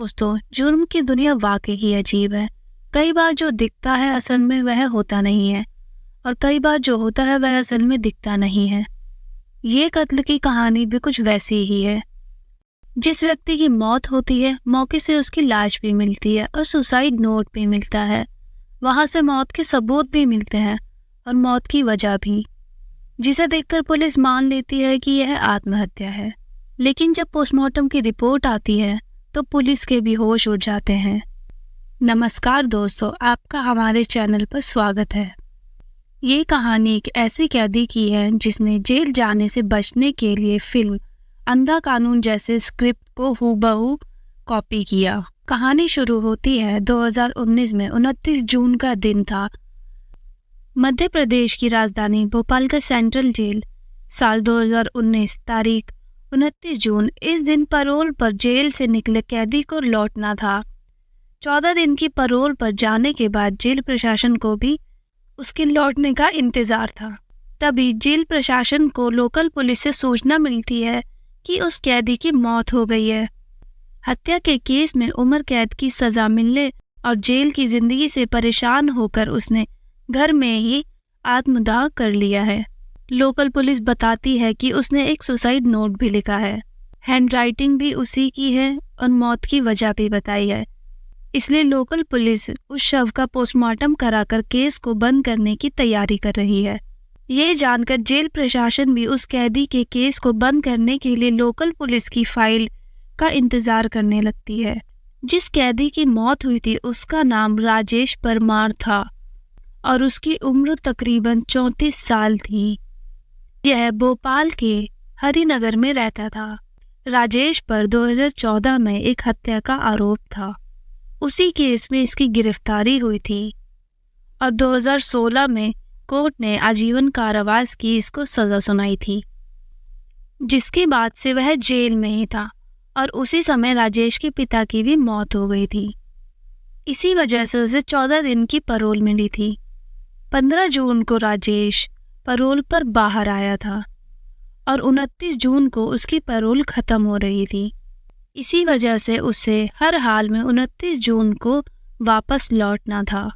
दोस्तों, जुर्म की दुनिया वाकई ही अजीब है। कई बार जो दिखता है असल में वह होता नहीं है, और कई बार जो होता है वह असल में दिखता नहीं है। ये कत्ल की कहानी भी कुछ वैसी ही है। जिस व्यक्ति की मौत होती है, मौके से उसकी लाश भी मिलती है और सुसाइड नोट भी मिलता है। वहां से मौत के सबूत भी मिलते हैं और मौत की वजह भी, जिसे देखकर पुलिस मान लेती है कि यह आत्महत्या है। लेकिन जब पोस्टमार्टम की रिपोर्ट आती है तो पुलिस के भी होश उड़ जाते हैं। नमस्कार दोस्तों, आपका हमारे चैनल पर स्वागत है। ये कहानी एक ऐसे कैदी की है जिसने जेल जाने से बचने के लिए फिल्म अंधा कानून जैसे स्क्रिप्ट को हूबहू कॉपी किया। कहानी शुरू होती है 2019 में। 29 जून का दिन था। मध्य प्रदेश की राजधानी भोपाल का सेंट्रल जेल। साल 2019, तारीख 29 जून। इस दिन पैरोल पर जेल से निकले कैदी को लौटना था। 14 दिन की पैरोल पर जाने के बाद जेल प्रशासन को भी उसके लौटने का इंतजार था। तभी जेल प्रशासन को लोकल पुलिस से सूचना मिलती है कि उस कैदी की मौत हो गई है। हत्या के केस में उम्र कैद की सजा मिलने और जेल की जिंदगी से परेशान होकर उसने घर में ही आत्मदाह कर लिया है। लोकल पुलिस बताती है कि उसने एक सुसाइड नोट भी लिखा है। हैंडराइटिंग भी उसी की है और मौत की वजह भी बताई है। इसलिए लोकल पुलिस उस शव का पोस्टमार्टम कराकर केस को बंद करने की तैयारी कर रही है। ये जानकर जेल प्रशासन भी उस कैदी के केस को बंद करने के लिए लोकल पुलिस की फाइल का इंतजार करने लगती है। जिस कैदी की मौत हुई थी उसका नाम राजेश परमार था और उसकी उम्र तकरीबन 34 साल थी। यह भोपाल के हरिनगर में रहता था। राजेश पर 2014 में एक हत्या का आरोप था। उसी केस में इसकी गिरफ्तारी हुई थी और 2016 में कोर्ट ने आजीवन कारावास की इसको सजा सुनाई थी, जिसके बाद से वह जेल में ही था। और उसी समय राजेश के पिता की भी मौत हो गई थी। इसी वजह से उसे 14 दिन की पैरोल मिली थी। 15 जून को राजेश पैरोल पर बाहर आया था और 29 जून को उसकी पैरोल खत्म हो रही थी। इसी वजह से उसे हर हाल में 29 जून को वापस लौटना था।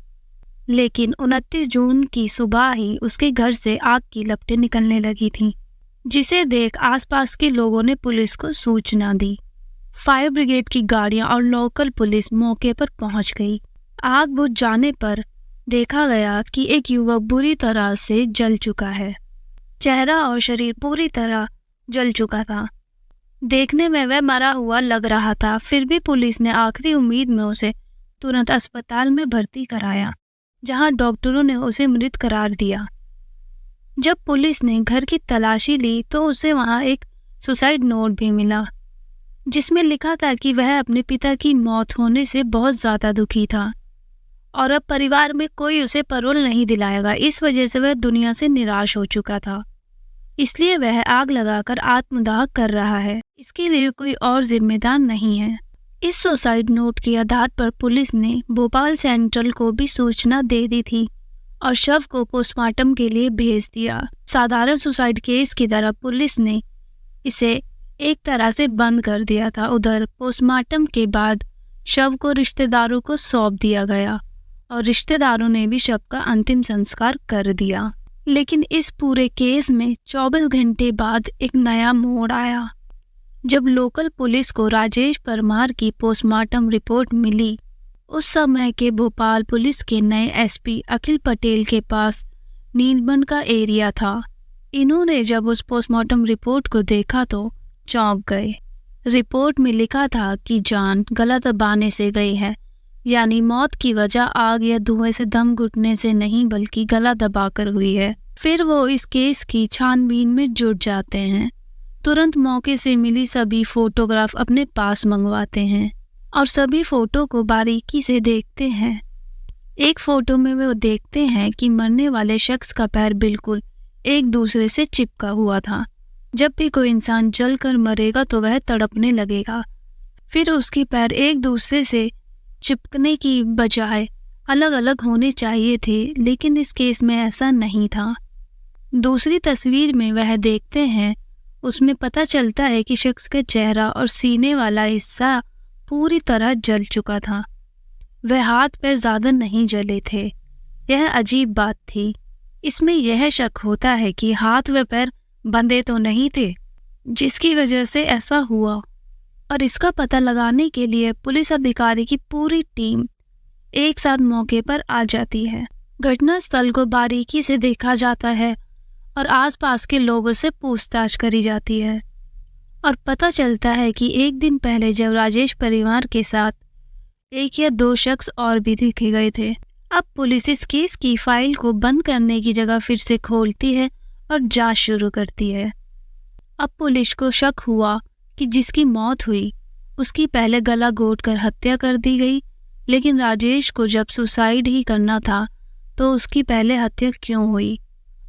लेकिन 29 जून की सुबह ही उसके घर से आग की लपटें निकलने लगी थीं, जिसे देख आसपास के लोगों ने पुलिस को सूचना दी। फायर ब्रिगेड की गाड़ियां और लोकल पुलिस मौके पर पहुंच गई। आग बुझ जाने पर देखा गया कि एक युवक बुरी तरह से जल चुका है। चेहरा और शरीर पूरी तरह जल चुका था। देखने में वह मरा हुआ लग रहा था। फिर भी पुलिस ने आखिरी उम्मीद में उसे तुरंत अस्पताल में भर्ती कराया, जहां डॉक्टरों ने उसे मृत करार दिया। जब पुलिस ने घर की तलाशी ली तो उसे वहां एक सुसाइड नोट भी मिला, जिसमें लिखा था कि वह अपने पिता की मौत होने से बहुत ज़्यादा दुखी था और अब परिवार में कोई उसे पैरोल नहीं दिलाएगा। इस वजह से वह दुनिया से निराश हो चुका था, इसलिए वह आग लगाकर आत्मदाह कर रहा है। इसके लिए कोई और जिम्मेदार नहीं है। इस सुसाइड नोट के आधार पर पुलिस ने भोपाल सेंट्रल को भी सूचना दे दी थी और शव को पोस्टमार्टम के लिए भेज दिया। साधारण सुसाइड केस की तरह पुलिस ने इसे एक तरह से बंद कर दिया था। उधर पोस्टमार्टम के बाद शव को रिश्तेदारों को सौंप दिया गया और रिश्तेदारों ने भी शव का अंतिम संस्कार कर दिया। लेकिन इस पूरे केस में 24 घंटे बाद एक नया मोड़ आया। जब लोकल पुलिस को राजेश परमार की पोस्टमार्टम रिपोर्ट मिली, उस समय के भोपाल पुलिस के नए एसपी अखिल पटेल के पास नीलबंठ का एरिया था। इन्होंने जब उस पोस्टमार्टम रिपोर्ट को देखा तो चौंक गए। रिपोर्ट में लिखा था कि जान गला दबाने से गई है, यानी मौत की वजह आग या धुएं से दम घुटने से नहीं बल्कि गला दबाकर हुई है। फिर वो इस केस की छानबीन में जुट जाते हैं। तुरंत मौके से मिली सभी फोटोग्राफ अपने पास मंगवाते हैं और सभी फोटो को बारीकी से देखते हैं। एक फोटो में वो देखते हैं कि मरने वाले शख्स का पैर बिल्कुल एक दूसरे से चिपका हुआ था। जब भी कोई इंसान जलकर मरेगा तो वह तड़पने लगेगा। फिर उसके पैर एक दूसरे से चिपकने की बजाय अलग अलग होने चाहिए थे, लेकिन इस केस में ऐसा नहीं था। दूसरी तस्वीर में वह देखते हैं, उसमें पता चलता है कि शख्स का चेहरा और सीने वाला हिस्सा पूरी तरह जल चुका था। वह हाथ पैर ज्यादा नहीं जले थे। यह अजीब बात थी। इसमें यह शक होता है कि हाथ व पैर बंधे तो नहीं थे, जिसकी वजह से ऐसा हुआ। और इसका पता लगाने के लिए पुलिस अधिकारी की पूरी टीम एक साथ मौके पर आ जाती है। घटना स्थल को बारीकी से देखा जाता है और आसपास के लोगों से पूछताछ करी जाती है और पता चलता है कि एक दिन पहले जब राजेश परिवार के साथ 1 या 2 शख्स और भी देखे गए थे। अब पुलिस इस केस की फाइल को बंद करने की जगह फिर से खोलती है और जांच शुरू करती है। अब पुलिस को शक हुआ कि जिसकी मौत हुई उसकी पहले गला घोंटकर हत्या कर दी गई, लेकिन राजेश को जब सुसाइड ही करना था तो उसकी पहले हत्या क्यों हुई?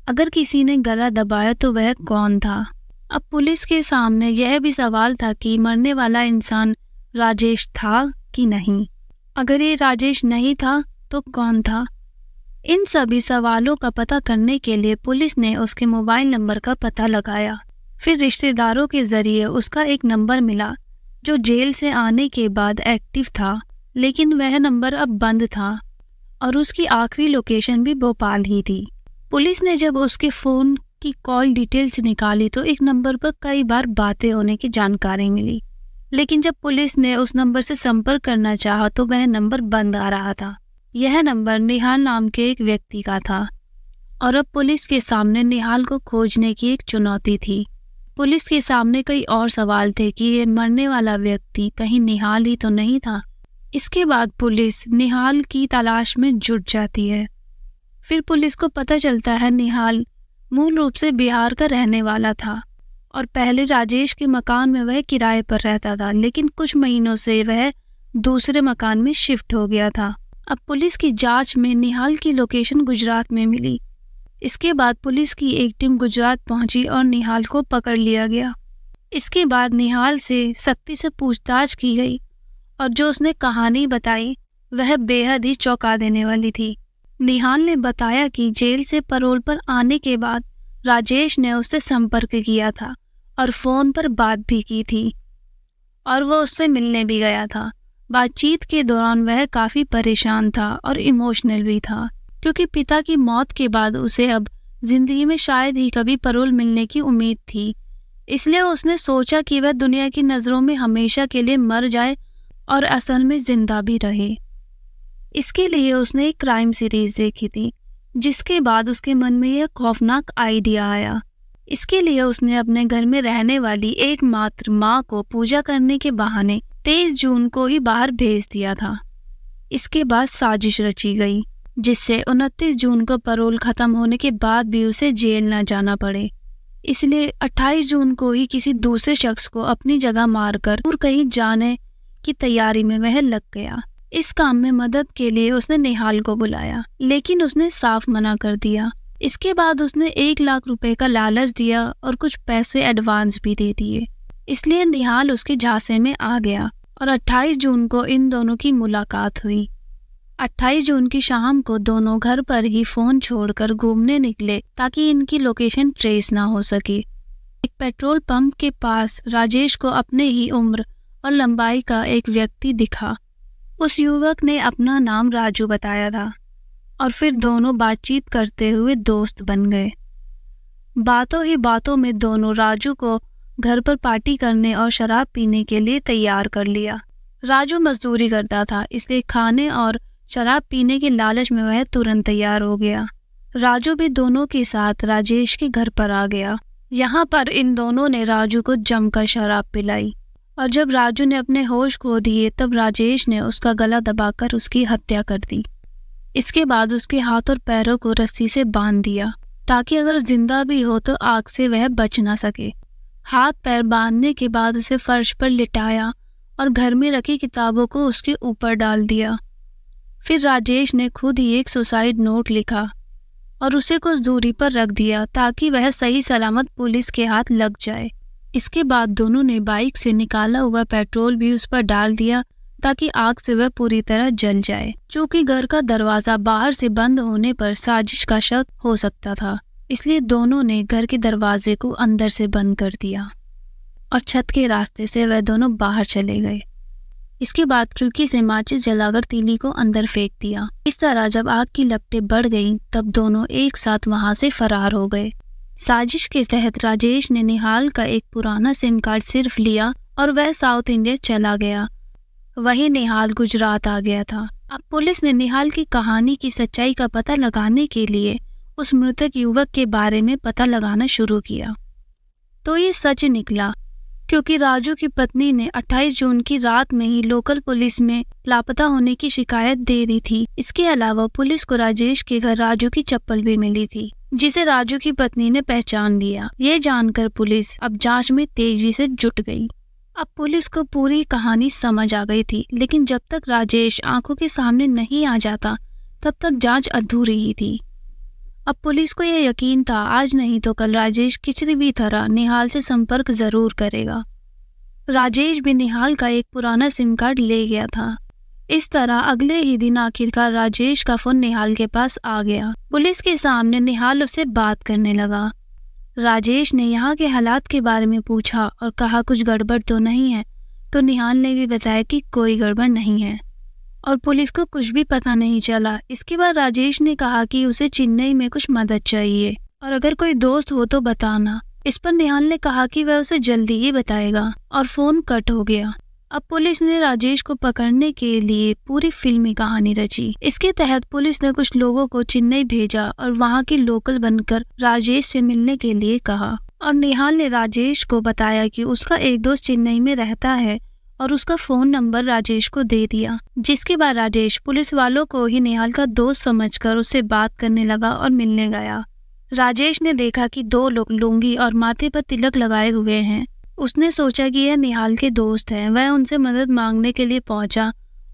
अगर किसी ने गला दबाया तो वह कौन था? अब पुलिस के सामने यह भी सवाल था कि मरने वाला इंसान राजेश था कि नहीं। अगर ये राजेश नहीं था तो कौन था? इन सभी सवालों का पता करने के लिए पुलिस ने उसके मोबाइल नंबर का पता लगाया। फिर रिश्तेदारों के जरिए उसका एक नंबर मिला जो जेल से आने के बाद एक्टिव था, लेकिन वह नंबर अब बंद था और उसकी आखिरी लोकेशन भी भोपाल ही थी। पुलिस ने जब उसके फ़ोन की कॉल डिटेल्स निकाली तो एक नंबर पर कई बार बातें होने की जानकारी मिली, लेकिन जब पुलिस ने उस नंबर से संपर्क करना चाहा तो वह नंबर बंद आ रहा था। यह नंबर निहाल नाम के एक व्यक्ति का था और अब पुलिस के सामने निहाल को खोजने की एक चुनौती थी। पुलिस के सामने कई और सवाल थे कि ये मरने वाला व्यक्ति कहीं निहाल ही तो नहीं था। इसके बाद पुलिस निहाल की तलाश में जुट जाती है। फिर पुलिस को पता चलता है निहाल मूल रूप से बिहार का रहने वाला था और पहले राजेश के मकान में वह किराए पर रहता था, लेकिन कुछ महीनों से वह दूसरे मकान में शिफ्ट हो गया था। अब पुलिस की जांच में निहाल की लोकेशन गुजरात में मिली। इसके बाद पुलिस की एक टीम गुजरात पहुंची और निहाल को पकड़ लिया गया। इसके बाद निहाल से सख्ती से पूछताछ की गई और जो उसने कहानी बताई वह बेहद ही चौंका देने वाली थी। निहाल ने बताया कि जेल से पैरोल पर आने के बाद राजेश ने उससे संपर्क किया था और फ़ोन पर बात भी की थी और वह उससे मिलने भी गया था। बातचीत के दौरान वह काफ़ी परेशान था और इमोशनल भी था, क्योंकि पिता की मौत के बाद उसे अब जिंदगी में शायद ही कभी पैरोल मिलने की उम्मीद थी। इसलिए उसने सोचा कि वह दुनिया की नज़रों में हमेशा के लिए मर जाए और असल में जिंदा भी रहे। इसके लिए उसने एक क्राइम सीरीज देखी थी, जिसके बाद उसके मन में यह खौफनाक आइडिया आया। इसके लिए उसने अपने घर में रहने वाली एकमात्र माँ को पूजा करने के बहाने 23 जून को ही बाहर भेज दिया था। इसके बाद साजिश रची गई जिससे 29 जून को पैरोल खत्म होने के बाद भी उसे जेल न जाना पड़े। इसलिए 28 जून को ही किसी दूसरे शख्स को अपनी जगह मारकर दूर कहीं जाने की तैयारी में वह लग गया। इस काम में मदद के लिए उसने निहाल को बुलाया, लेकिन उसने साफ मना कर दिया। इसके बाद उसने 1 लाख रुपए का लालच दिया और कुछ पैसे एडवांस भी दे दिए। इसलिए निहाल उसके झांसे में आ गया और 28 जून को इन दोनों की मुलाकात हुई। 28 जून की शाम को दोनों घर पर ही फोन छोड़कर घूमने निकले ताकि इनकी लोकेशन ट्रेस ना हो सके। एक पेट्रोल पंप के पास राजेश को अपने ही उम्र और लंबाई का एक व्यक्ति दिखा। उस युवक ने अपना नाम राजू बताया था और फिर दोनों बातचीत करते हुए दोस्त बन गए। बातों ही बातों में दोनों राजू को घर पर पार्टी करने और शराब पीने के लिए तैयार कर लिया। राजू मजदूरी करता था, इसलिए खाने और शराब पीने के लालच में वह तुरंत तैयार हो गया। राजू भी दोनों के साथ राजेश के घर पर आ गया। यहाँ पर इन दोनों ने राजू को जमकर शराब पिलाई और जब राजू ने अपने होश खो दिए तब राजेश ने उसका गला दबाकर उसकी हत्या कर दी। इसके बाद उसके हाथ और पैरों को रस्सी से बांध दिया ताकि अगर जिंदा भी हो तो आग से वह बच ना सके। हाथ पैर बांधने के बाद उसे फर्श पर लिटाया और घर में रखी किताबों को उसके ऊपर डाल दिया। फिर राजेश ने खुद ही एक सुसाइड नोट लिखा और उसे कुछ दूरी पर रख दिया ताकि वह सही सलामत पुलिस के हाथ लग जाए। इसके बाद दोनों ने बाइक से निकाला हुआ पेट्रोल भी उस पर डाल दिया ताकि आग से वह पूरी तरह जल जाए। चूंकि घर का दरवाजा बाहर से बंद होने पर साजिश का शक हो सकता था, इसलिए दोनों ने घर के दरवाजे को अंदर से बंद कर दिया और छत के रास्ते से वह दोनों बाहर चले गए। इसके बाद खिड़की से माचिस जलाकर तीली को अंदर फेंक दिया। इस तरह जब आग की लपटें बढ़ गईं, तब दोनों एक साथ वहां से फरार हो गए। साजिश के तहत राजेश ने निहाल का एक पुराना सिम कार्ड सिर्फ लिया और वह साउथ इंडिया चला गया। वहीं निहाल गुजरात आ गया था। अब पुलिस ने निहाल की कहानी की सच्चाई का पता लगाने के लिए उस मृतक युवक के बारे में पता लगाना शुरू किया। तो ये सच निकला, क्योंकि राजू की पत्नी ने 28 जून की रात में ही लोकल पुलिस में लापता होने की शिकायत दे दी थी। इसके अलावा पुलिस को राजेश के घर राजू की चप्पल भी मिली थी, जिसे राजू की पत्नी ने पहचान लिया। ये जानकर पुलिस अब जांच में तेजी से जुट गई। अब पुलिस को पूरी कहानी समझ आ गई थी, लेकिन जब तक राजेश आंखों के सामने नहीं आ जाता तब तक जांच अधूरी ही थी। अब पुलिस को यह यकीन था आज नहीं तो कल राजेश किसी भी तरह निहाल से संपर्क जरूर करेगा। राजेश भी निहाल का एक पुराना सिम कार्ड ले गया था। इस तरह अगले ही दिन आखिरकार राजेश का फोन निहाल के पास आ गया। पुलिस के सामने निहाल उससे बात करने लगा। राजेश ने यहाँ के हालात के बारे में पूछा और कहा कुछ गड़बड़ तो नहीं है, तो निहाल ने भी बताया कि कोई गड़बड़ नहीं है और पुलिस को कुछ भी पता नहीं चला। इसके बाद राजेश ने कहा कि उसे चेन्नई में कुछ मदद चाहिए और अगर कोई दोस्त हो तो बताना। इस पर निहाल ने कहा कि वह उसे जल्दी ही बताएगा और फोन कट हो गया। अब पुलिस ने राजेश को पकड़ने के लिए पूरी फिल्मी कहानी रची। इसके तहत पुलिस ने कुछ लोगों को चेन्नई भेजा और वहां के लोकल बनकर राजेश से मिलने के लिए कहा और निहाल ने राजेश को बताया कि उसका एक दोस्त चेन्नई में रहता है और उसका फोन नंबर राजेश को दे दिया। जिसके बाद राजेश पुलिस वालों को ही निहाल का दोस्त समझकर उससे बात करने लगा और मिलने गया। राजेश ने देखा कि दो लोग लुंगी और माथे पर तिलक लगाए हुए हैं। उसने सोचा कि यह निहाल के दोस्त हैं। वह उनसे मदद मांगने के लिए पहुंचा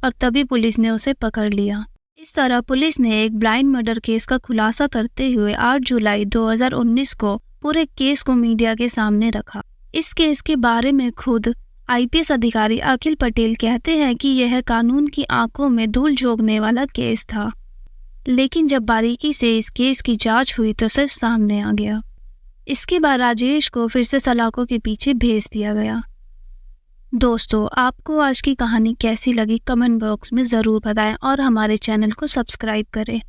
और तभी पुलिस ने उसे पकड़ लिया। इस तरह पुलिस ने एक ब्लाइंड मर्डर केस का खुलासा करते हुए 8 जुलाई 2019 को पूरे केस को मीडिया के सामने रखा। इस केस के बारे में खुद आईपीएस अधिकारी अखिल पटेल कहते हैं कि यह कानून की आंखों में धूल झोंकने वाला केस था, लेकिन जब बारीकी से इस केस की जांच हुई तो सच सामने आ गया। इसके बाद राजेश को फिर से सलाखों के पीछे भेज दिया गया। दोस्तों, आपको आज की कहानी कैसी लगी कमेंट बॉक्स में ज़रूर बताएं और हमारे चैनल को सब्सक्राइब करें।